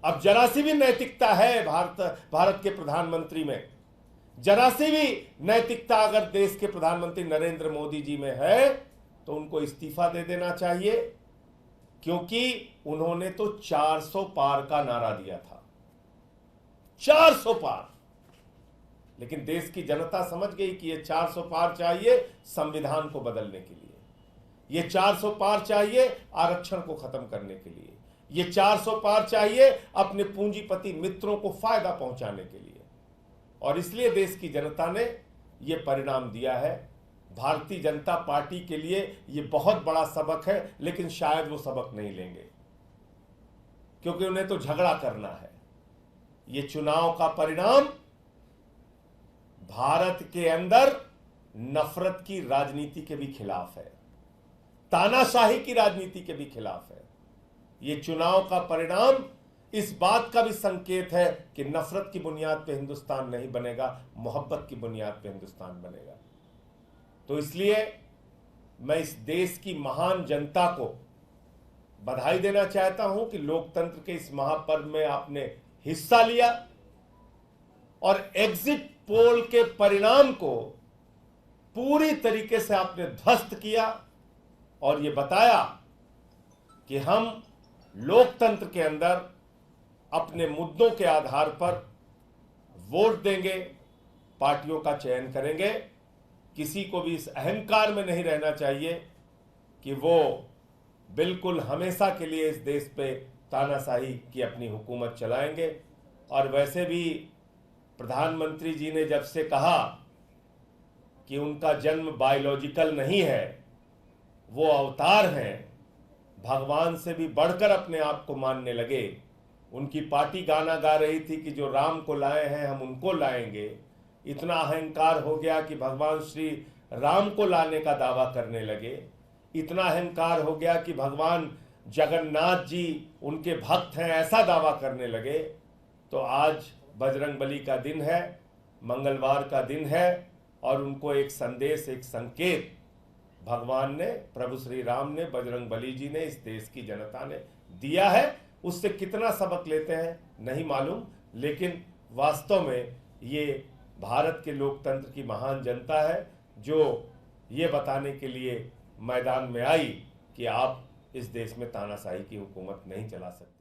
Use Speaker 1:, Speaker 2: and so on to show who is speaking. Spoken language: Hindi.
Speaker 1: अब जरा सी भी नैतिकता है भारत के प्रधानमंत्री में, जरा सी भी नैतिकता अगर देश के प्रधानमंत्री नरेंद्र मोदी जी में है तो उनको इस्तीफा दे देना चाहिए, क्योंकि उन्होंने तो 400 पार का नारा दिया था, 400 पार। लेकिन देश की जनता समझ गई कि ये 400 पार चाहिए संविधान को बदलने के लिए, ये 400 पार चाहिए आरक्षण को खत्म करने के लिए, ये 400 पार चाहिए अपने पूंजीपति मित्रों को फायदा पहुंचाने के लिए। और इसलिए देश की जनता ने ये परिणाम दिया है। भारतीय जनता पार्टी के लिए ये बहुत बड़ा सबक है, लेकिन शायद वो सबक नहीं लेंगे, क्योंकि उन्हें तो झगड़ा करना है। ये चुनाव का परिणाम भारत के अंदर नफरत की राजनीति के भी खिलाफ है, तानाशाही की राजनीति के भी खिलाफ है। ये चुनाव का परिणाम इस बात का भी संकेत है कि नफरत की बुनियाद पे हिंदुस्तान नहीं बनेगा, मोहब्बत की बुनियाद पे हिंदुस्तान बनेगा। तो इसलिए मैं इस देश की महान जनता को बधाई देना चाहता हूं कि लोकतंत्र के इस महापर्व में आपने हिस्सा लिया और एग्जिट पोल के परिणाम को पूरी तरीके से आपने ध्वस्त किया और ये बताया कि हम लोकतंत्र के अंदर अपने मुद्दों के आधार पर वोट देंगे, पार्टियों का चयन करेंगे। किसी को भी इस अहंकार में नहीं रहना चाहिए कि वो बिल्कुल हमेशा के लिए इस देश पे तानाशाही की अपनी हुकूमत चलाएंगे। और वैसे भी प्रधानमंत्री जी ने जब से कहा कि उनका जन्म बायोलॉजिकल नहीं है, वो अवतार हैं, भगवान से भी बढ़कर अपने आप को मानने लगे। उनकी पार्टी गाना गा रही थी कि जो राम को लाए हैं हम उनको लाएंगे। इतना अहंकार हो गया कि भगवान श्री राम को लाने का दावा करने लगे। इतना अहंकार हो गया कि भगवान जगन्नाथ जी उनके भक्त हैं, ऐसा दावा करने लगे। तो आज बजरंगबली का दिन है, मंगलवार का दिन है, और उनको एक संदेश, एक संकेत भगवान ने, प्रभु श्री राम ने, बजरंगबली जी ने, इस देश की जनता ने दिया है। उससे कितना सबक लेते हैं नहीं मालूम, लेकिन वास्तव में ये भारत के लोकतंत्र की महान जनता है जो ये बताने के लिए मैदान में आई कि आप इस देश में तानाशाही की हुकूमत नहीं चला सकते।